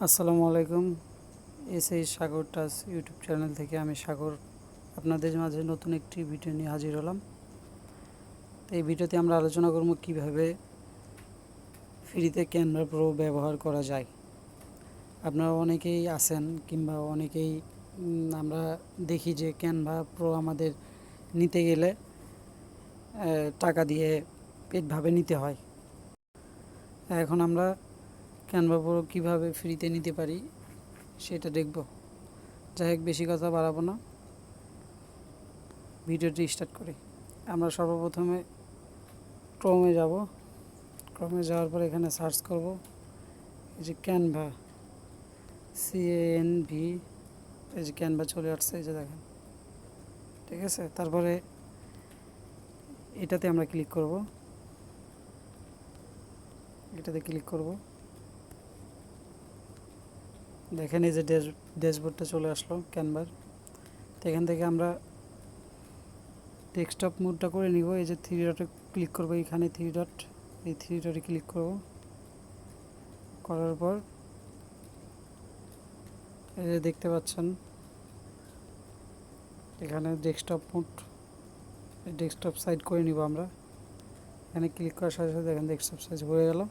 আসসালামু আলাইকুম। এই সাগর টাচ ইউটিউব চ্যানেল থেকে আমি সাগর আপনাদের মাঝে নতুন একটি ভিডিও নিয়ে হাজির হলাম। তো এই ভিডিওতে আমরা আলোচনা করব কিভাবে ফ্রিতে ক্যানভা প্রো ব্যবহার করা যায়। আপনারা অনেকেই আছেন কিংবা অনেকেই আমরা দেখি যে ক্যানভা প্রো আমাদের নিতে গেলে টাকা দিয়ে পেডভাবে নিতে হয়। এখন আমরা ক্যানভা প্রো কীভাবে ফ্রিতে নিতে পারি সেটা দেখব। যাই হোক, বেশি কথা বাড়াবো না, ভিডিওটি স্টার্ট করি। আমরা সর্বপ্রথমে ক্রোমে যাব। ক্রোমে যাওয়ার পর এখানে সার্চ করব এই যে ক্যানভা, CANV। এই যে ক্যানভা চলে আসছে, এই যে দেখেন, ঠিক আছে। তারপরে এটাতে আমরা ক্লিক করব, এটাতে ক্লিক করব। দেখেন এই যে ড্যাশবোর্ডটা চলে আসলো ক্যানভার। তো এখান থেকে আমরা ডেস্কটপ মোডটা করে নিব। এই যে থ্রি ডটে ক্লিক করব, এখানে থ্রি ডট, এই থ্রি ডটে ক্লিক করব। করার পর এই যে দেখতে পাচ্ছেন এখানে ডেস্কটপ মোড, ডেস্কটপ সাইড করে নিব আমরা। এখানে ক্লিক করার সাথে সাথে দেখেন ডেস্কটপ সাইজ হয়ে গেল।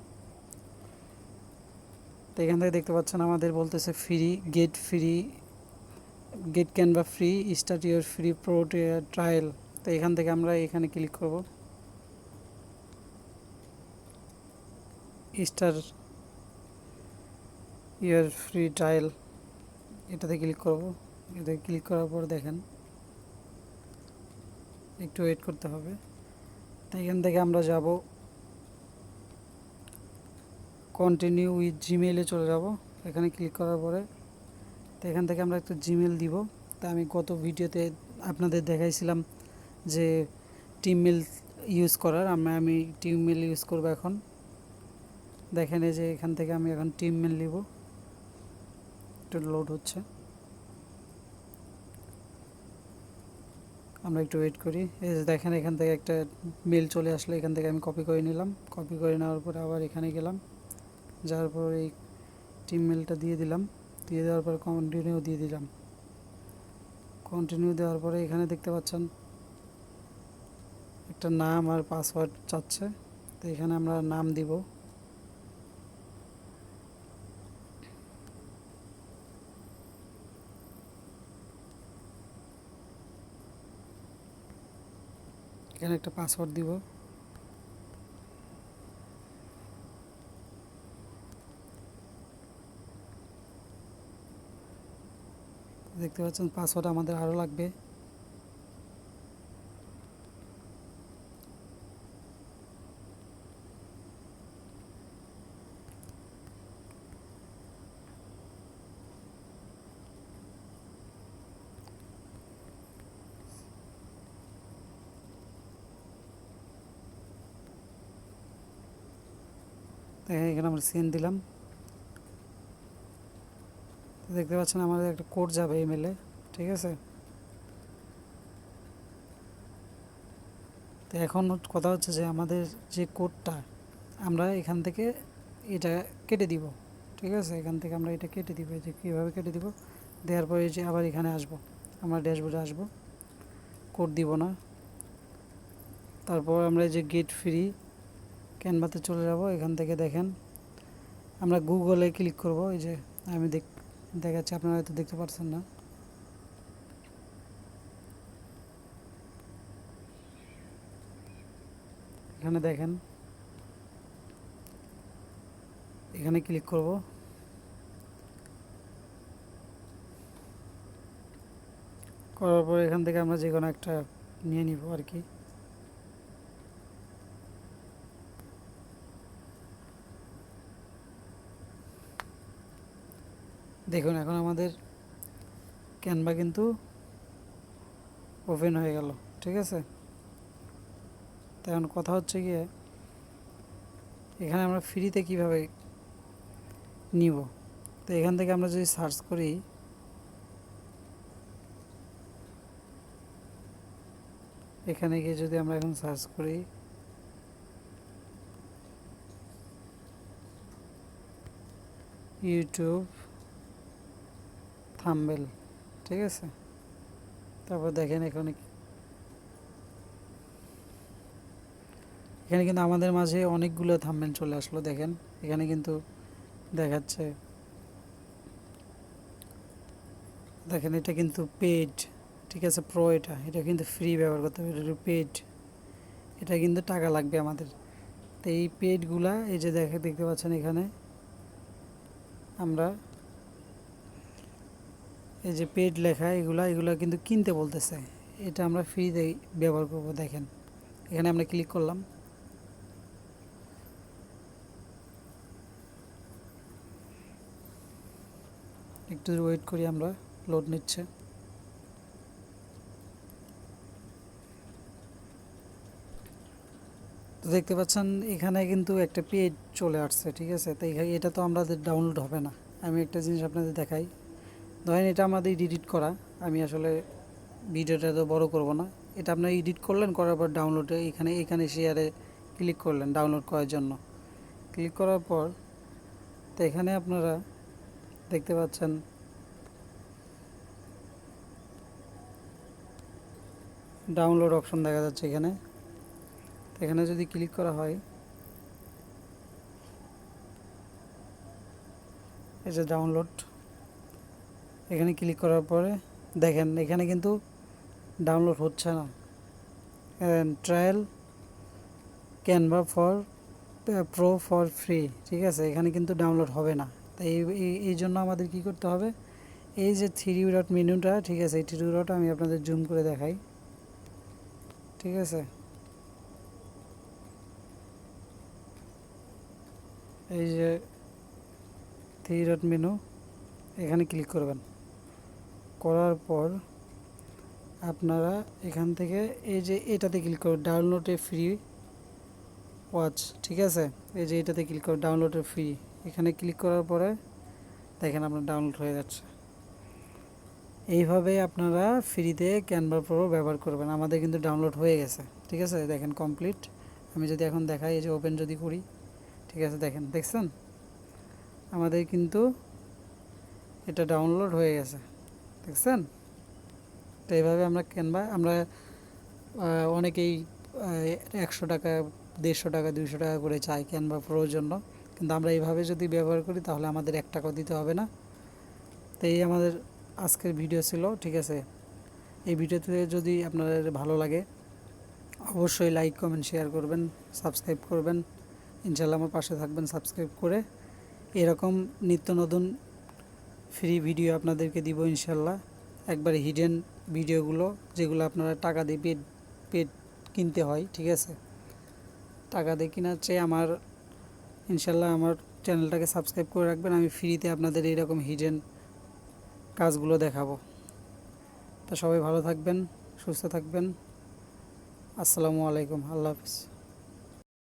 তো এখান থেকে দেখতে পাচ্ছেন আমাদের বলতেছে get Canva free, start your free pro trial. তো এখান থেকে আমরা এখানে ক্লিক করব, স্টার ইউর ফ্রি ট্রায়াল, এটাতে ক্লিক করব। এটাতে ক্লিক করার পর দেখেন একটু ওয়েট করতে হবে। তো এখান থেকে আমরা যাব কন্টিনিউ উইথ জিমেইলে চলে যাব। এখানে ক্লিক করার পরে তো এখান থেকে আমরা একটু জিমেল দিব। তা আমি গত ভিডিওতে আপনাদের দেখাইছিলাম যে টিমমেল ইউজ করার, আমি টিমমেল ইউজ করব এখন। দেখেন এই যে এখান থেকে আমি এখন টিমমেল নিব, একটু লোড হচ্ছে, আমরা একটু ওয়েট করি। এই যে দেখেন এখান থেকে একটা মেল চলে আসলো, এখান থেকে আমি কপি করে নিলাম। কপি করে নেওয়ার পরে আবার এখানে গেলাম, যাওয়ার পর এই টিম মেলটা দিয়ে দিলাম। দিয়ে দেওয়ার পর কন্টিনিউ দিয়ে দিলাম। কন্টিনিউ দেওয়ার পরে এখানে দেখতে পাচ্ছেন একটা নাম আর পাসওয়ার্ড চাচ্ছে। তো এখানে আমরা নাম দিব। এখানে একটা পাসওয়ার্ড দিব। দেখতে পাচ্ছেন পাসওয়ার্ড আমাদের আরও লাগবে। দেখেন এখানে আমরা সেন্ড দিলাম। দেখতে পাচ্ছেন আমাদের একটা কোড যাবে ইমেলে, ঠিক আছে। তো এখন কথা হচ্ছে যে আমাদের যে কোডটা আমরা এখান থেকে এটা কেটে দিব, ঠিক আছে। এখান থেকে আমরা এটা কেটে দিব। যে কীভাবে কেটে দিব, দেওয়ার পরে যে আবার এখানে আসব, আমরা ড্যাশবোর্ডে আসব, কোড দিব না। তারপর আমরা যে গেট ফ্রি ক্যানভাতে চলে যাব। এখান থেকে দেখেন আমরা গুগলে ক্লিক করব। এই যে আমি দেখাচ্ছি, আপনারা হয়তো দেখতে পাচ্ছেন না। এখানে দেখেন, এখানে ক্লিক করব। করার পর এখান থেকে আমরা যে কোনো একটা নিয়ে নিব আর কি। দেখুন এখন আমাদের ক্যানভা কিন্তু ওপেন হয়ে গেল, ঠিক আছে। তো এখন কথা হচ্ছে গিয়ে এখানে আমরা ফ্রিতে কিভাবে নিব। তো এখান থেকে আমরা যদি সার্চ করি, এখানে গিয়ে যদি আমরা এখন সার্চ করি, ইউটিউব থাম্বনেল, ঠিক আছে। তারপর দেখেন এখানে কিন্তু আমাদের মাঝে অনেকগুলো থাম্বনেল চলে আসলো। দেখেন এখানে কিন্তু দেখাচ্ছে, দেখেন এটা কিন্তু পেড, ঠিক আছে। প্রো এটা কিন্তু ফ্রি ব্যবহার করতে হবে, এটা পেড, এটা কিন্তু টাকা লাগবে আমাদের। তো এই পেডগুলা এই যে দেখতে পাচ্ছেন এখানে আমরা এই যে পেড লেখা এগুলা কিন্তু কিনতে বলতেছে, এটা আমরা ফ্রিতে ব্যবহার করব। দেখেন এখানে আমরা ক্লিক করলাম, একটু ওয়েট করি, আমরা লোড নিচ্ছে। তো দেখতে পাচ্ছেন এখানে কিন্তু একটা পেজ চলে আসছে, ঠিক আছে। তো এটা তো আমাদের ডাউনলোড হবে না। আমি একটা জিনিস আপনাদের দেখাই, ধরেন এটা আমাদের এডিট করা, আমি আসলে ভিডিওটা তো বড় করব না। এটা আপনার এডিট করলেন, করার পর ডাউনলোডে এখানে শেয়ারে ক্লিক করলেন ডাউনলোড করার জন্য। ক্লিক করার পর তো এখানে আপনারা দেখতে পাচ্ছেন ডাউনলোড অপশন দেখা যাচ্ছে এখানে। এখানে যদি ক্লিক করা হয়, এই যে ডাউনলোড, এখানে ক্লিক করার পরে দেখেন এখানে কিন্তু ডাউনলোড হচ্ছে না। Trial Canva pro for free, ঠিক আছে, এখানে কিন্তু ডাউনলোড হবে না। তাই এই জন্য আমাদের কি করতে হবে, এই যে থ্রি ডট মেনুটা, ঠিক আছে, এই থ্রি ডট আমি আপনাদের জুম করে দেখাই, ঠিক আছে। এই যে থ্রি ডট মেনু, এখানে ক্লিক করবেন, করার পর আপনারা এখান থেকে এই যে এটাতে ক্লিক করবেন, ডাউনলোডে ফ্রি ওয়াচ, ঠিক আছে। এই যে এটাতে ক্লিক করে ডাউনলোডে ফ্রি, এখানে ক্লিক করার পরে দেখেন আপনার ডাউনলোড হয়ে যাচ্ছে। এইভাবে আপনারা ফ্রিতে ক্যানভা প্রো ব্যবহার করবেন। আমাদের কিন্তু ডাউনলোড হয়ে গেছে, ঠিক আছে। দেখেন কমপ্লিট। আমি যদি এখন দেখাই, এই যে ওপেন যদি করি, ঠিক আছে, দেখছেন আমাদের কিন্তু এটা ডাউনলোড হয়ে গেছে, দেখছেন। তো এইভাবে আমরা আমরা অনেকেই 100 টাকা, 150 টাকা, 200 টাকা করে চাই ক্যানভা প্রোর জন্য, কিন্তু আমরা এইভাবে যদি ব্যবহার করি তাহলে আমাদের 1 টাকাও দিতে হবে না। তো এই আমাদের আজকের ভিডিও ছিল, ঠিক আছে। এই ভিডিওতে যদি আপনাদের ভালো লাগে অবশ্যই লাইক, কমেন্ট, শেয়ার করবেন, সাবস্ক্রাইব করবেন। ইনশাল্লাহ আমার পাশে থাকবেন সাবস্ক্রাইব করে। এরকম নিত্য নতুন ফ্রি ভিডিও আপনাদেরকে দিব ইনশাল্লাহ। একবারে হিডেন ভিডিওগুলো, যেগুলো আপনারা টাকা দিয়ে পেড পেড কিনতে হয়, ঠিক আছে। টাকা দিয়ে কেনার চেয়ে ইনশাল্লাহ আমার চ্যানেলটাকে সাবস্ক্রাইব করে রাখবেন। আমি ফ্রিতে আপনাদের এইরকম হিডেন কাজগুলো দেখাবো। তো সবাই ভালো থাকবেন, সুস্থ থাকবেন। আসসালামু আলাইকুম, আল্লাহ হাফিজ।